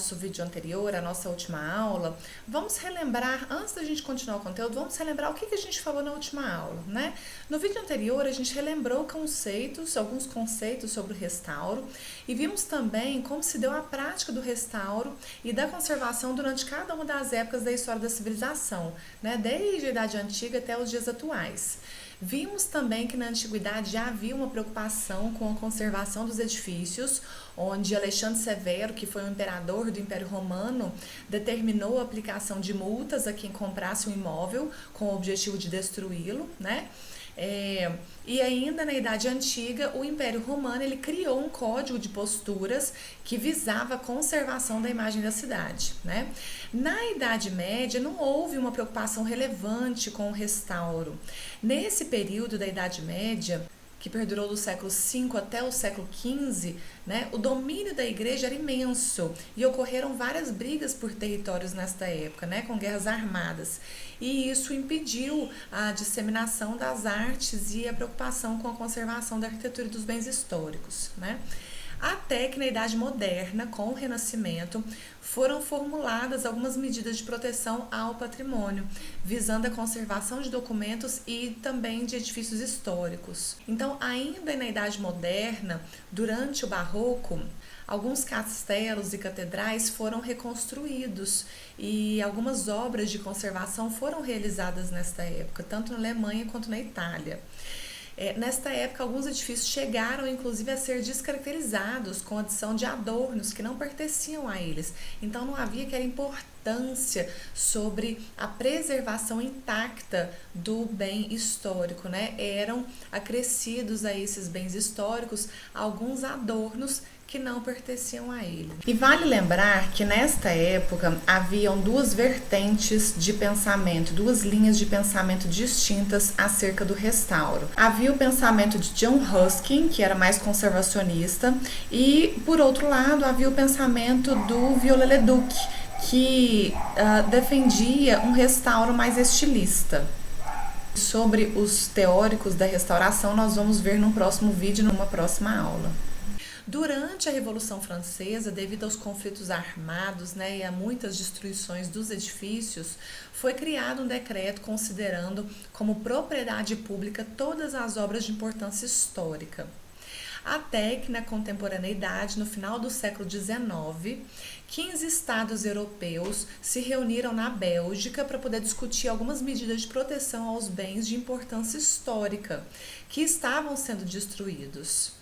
nosso vídeo anterior, a nossa última aula, vamos relembrar, antes da gente continuar o conteúdo, vamos relembrar o que a gente falou na última aula, né? No vídeo anterior, a gente relembrou alguns conceitos sobre o restauro e vimos também como se deu a prática do restauro e da conservação durante cada uma das épocas da história da civilização, né? Desde a Idade Antiga até os dias atuais. Vimos também que na antiguidade já havia uma preocupação com a conservação dos edifícios, onde Alexandre Severo, que foi o imperador do Império Romano, determinou a aplicação de multas a quem comprasse um imóvel com o objetivo de destruí-lo, né? E ainda na Idade Antiga, o Império Romano ele criou um código de posturas que visava a conservação da imagem da cidade, né? Na Idade Média, não houve uma preocupação relevante com o restauro. Nesse período da Idade Média, que perdurou do século V até o século XV, né, o domínio da igreja era imenso e ocorreram várias brigas por territórios nesta época, né, com guerras armadas. E isso impediu a disseminação das artes e a preocupação com a conservação da arquitetura e dos bens históricos, né? Até que na Idade Moderna, com o Renascimento, foram formuladas algumas medidas de proteção ao patrimônio, visando a conservação de documentos e também de edifícios históricos. Então, ainda na Idade Moderna, durante o Barroco, alguns castelos e catedrais foram reconstruídos e algumas obras de conservação foram realizadas nesta época, tanto na Alemanha quanto na Itália. Nesta época, alguns edifícios chegaram, inclusive, a ser descaracterizados com a adição de adornos que não pertenciam a eles. Então, não havia aquela importância sobre a preservação intacta do bem histórico, né? Eram acrescidos a esses bens históricos alguns adornos que não pertenciam a ele. E vale lembrar que nesta época haviam duas vertentes de pensamento, duas linhas de pensamento distintas acerca do restauro. Havia o pensamento de John Ruskin, que era mais conservacionista, e por outro lado havia o pensamento do Viollet-le-Duc, que defendia um restauro mais estilista. Sobre os teóricos da restauração nós vamos ver num próximo vídeo, numa próxima aula. Durante a Revolução Francesa, devido aos conflitos armados, né, e a muitas destruições dos edifícios, foi criado um decreto considerando como propriedade pública todas as obras de importância histórica. Até que na contemporaneidade, no final do século XIX, 15 estados europeus se reuniram na Bélgica para poder discutir algumas medidas de proteção aos bens de importância histórica que estavam sendo destruídos.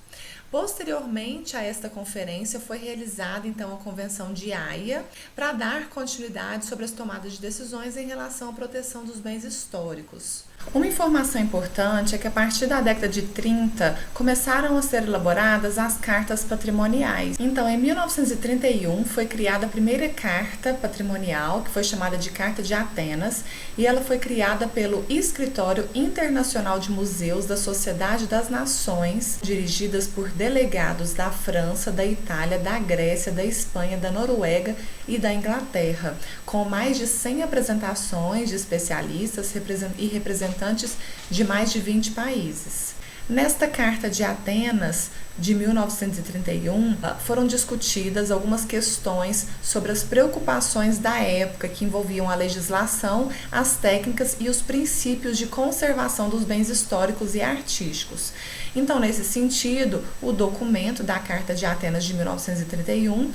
Posteriormente a esta conferência foi realizada então a Convenção de Haia para dar continuidade sobre as tomadas de decisões em relação à proteção dos bens históricos. Uma informação importante é que a partir da década de 30 começaram a ser elaboradas as cartas patrimoniais. Então, em 1931 foi criada a primeira carta patrimonial, que foi chamada de Carta de Atenas, e ela foi criada pelo Escritório Internacional de Museus da Sociedade das Nações, dirigidas por delegados da França, da Itália, da Grécia, da Espanha, da Noruega e da Inglaterra, com mais de 100 apresentações de especialistas e representantes de mais de 20 países. Nesta Carta de Atenas, de 1931, foram discutidas algumas questões sobre as preocupações da época que envolviam a legislação, as técnicas e os princípios de conservação dos bens históricos e artísticos. Então, nesse sentido, o documento da Carta de Atenas de 1931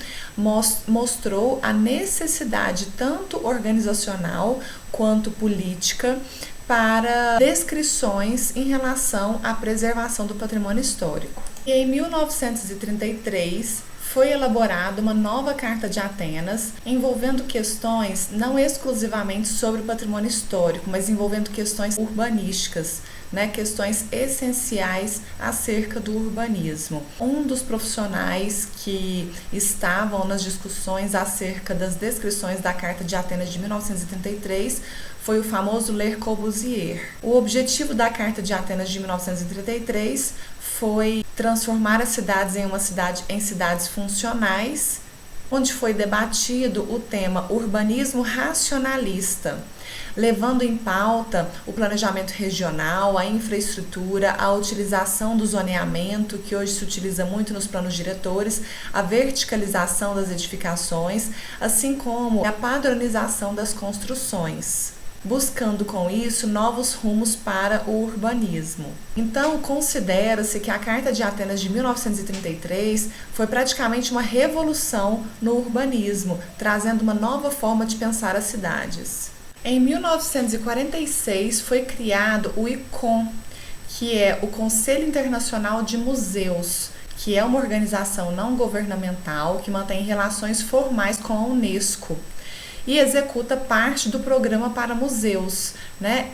mostrou a necessidade tanto organizacional quanto política para descrições em relação à preservação do patrimônio histórico. E em 1933 foi elaborada uma nova Carta de Atenas envolvendo questões não exclusivamente sobre o patrimônio histórico, mas envolvendo questões urbanísticas, né, questões essenciais acerca do urbanismo. Um dos profissionais que estavam nas discussões acerca das descrições da Carta de Atenas de 1933 foi o famoso Le Corbusier. O objetivo da Carta de Atenas de 1933 foi transformar as cidades em cidades funcionais onde foi debatido o tema urbanismo racionalista, levando em pauta o planejamento regional, a infraestrutura, a utilização do zoneamento, que hoje se utiliza muito nos planos diretores, a verticalização das edificações, assim como a padronização das construções, buscando com isso novos rumos para o urbanismo. Então, considera-se que a Carta de Atenas de 1933 foi praticamente uma revolução no urbanismo, trazendo uma nova forma de pensar as cidades. Em 1946 foi criado o ICOM, que é o Conselho Internacional de Museus, que é uma organização não governamental que mantém relações formais com a Unesco e executa parte do programa para museus, né?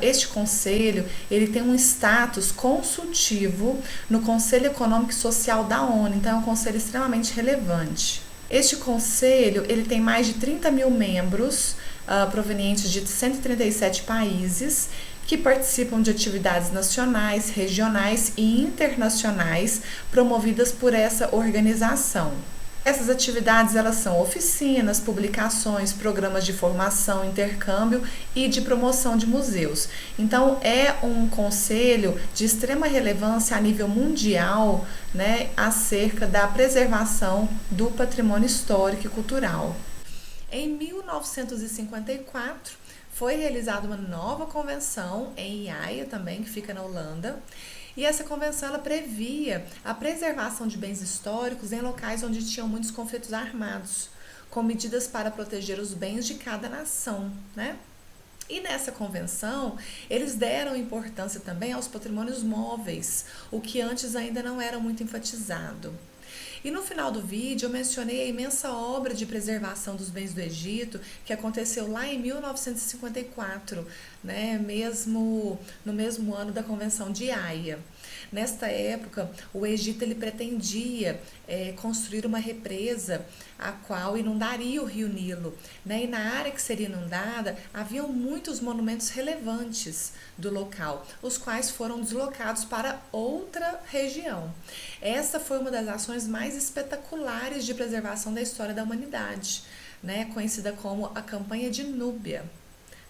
Este conselho, ele tem um status consultivo no Conselho Econômico e Social da ONU, então é um conselho extremamente relevante. Este conselho, ele tem mais de 30 mil membros, provenientes de 137 países, que participam de atividades nacionais, regionais e internacionais promovidas por essa organização. Essas atividades, elas são oficinas, publicações, programas de formação, intercâmbio e de promoção de museus. Então, é um conselho de extrema relevância a nível mundial, né, acerca da preservação do patrimônio histórico e cultural. Em 1954, foi realizada uma nova convenção em Haia também, que fica na Holanda, e essa convenção ela previa a preservação de bens históricos em locais onde tinham muitos conflitos armados, com medidas para proteger os bens de cada nação, né? E nessa convenção, eles deram importância também aos patrimônios móveis, o que antes ainda não era muito enfatizado. E no final do vídeo eu mencionei a imensa obra de preservação dos bens do Egito que aconteceu lá em 1954, né, no mesmo ano da Convenção de Haia. Nesta época, o Egito ele pretendia construir uma represa a qual inundaria o rio Nilo, né? E na área que seria inundada, haviam muitos monumentos relevantes do local, os quais foram deslocados para outra região. Essa foi uma das ações mais espetaculares de preservação da história da humanidade, né? Conhecida como a Campanha de Núbia,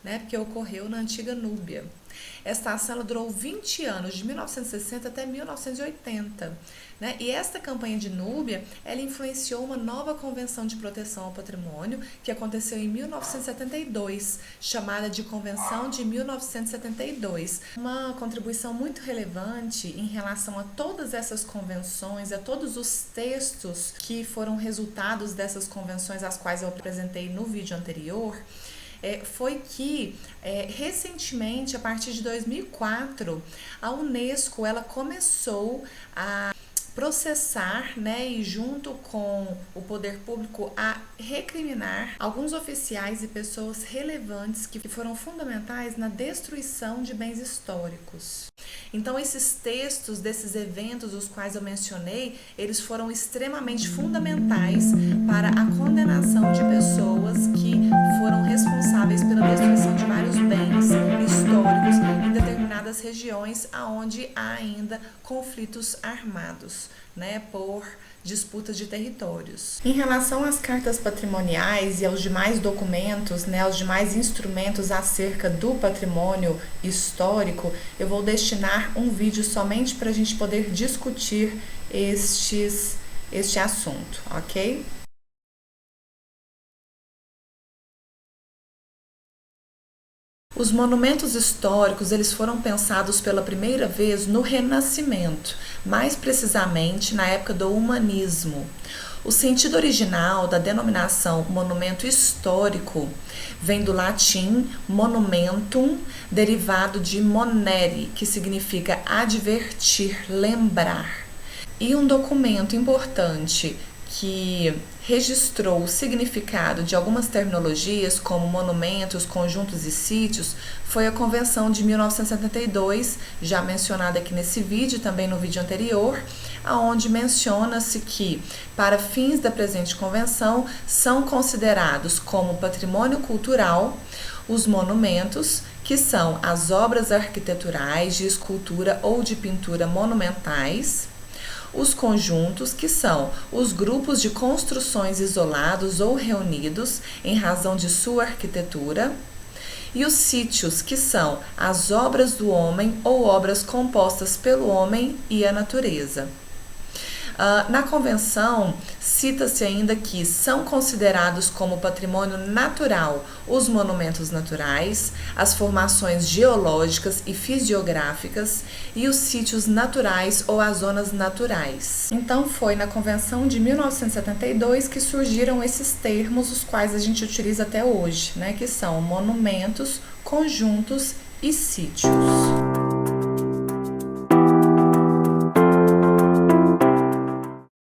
né? Porque ocorreu na antiga Núbia. Esta ação ela durou 20 anos, de 1960 até 1980. Né? E esta campanha de Núbia, ela influenciou uma nova convenção de proteção ao patrimônio que aconteceu em 1972, chamada de Convenção de 1972. Uma contribuição muito relevante em relação a todas essas convenções, a todos os textos que foram resultados dessas convenções, as quais eu apresentei no vídeo anterior, foi que recentemente, a partir de 2004, a Unesco ela começou a processar, né, e junto com o poder público a recriminar alguns oficiais e pessoas relevantes que foram fundamentais na destruição de bens históricos. Então, esses textos desses eventos, os quais eu mencionei, eles foram extremamente fundamentais para a condenação de pessoas que foram responsáveis pela destruição de vários bens históricos em determinadas regiões onde há ainda conflitos armados, né, por disputas de territórios. Em relação às cartas patrimoniais e aos demais documentos, né, aos demais instrumentos acerca do patrimônio histórico, eu vou destinar um vídeo somente para a gente poder discutir este assunto, ok? Os monumentos históricos eles foram pensados pela primeira vez no Renascimento, mais precisamente na época do Humanismo. O sentido original da denominação monumento histórico vem do latim monumentum, derivado de monere, que significa advertir, lembrar. E um documento importante que registrou o significado de algumas terminologias, como monumentos, conjuntos e sítios, foi a Convenção de 1972, já mencionada aqui nesse vídeo, também no vídeo anterior, onde menciona-se que, para fins da presente convenção, são considerados como patrimônio cultural os monumentos, que são as obras arquiteturais, de escultura ou de pintura monumentais, os conjuntos, que são os grupos de construções isolados ou reunidos em razão de sua arquitetura, e os sítios, que são as obras do homem ou obras compostas pelo homem e a natureza. Na convenção, cita-se ainda que são considerados como patrimônio natural os monumentos naturais, as formações geológicas e fisiográficas e os sítios naturais ou as zonas naturais. Então foi na Convenção de 1972 que surgiram esses termos, os quais a gente utiliza até hoje, né, que são monumentos, conjuntos e sítios.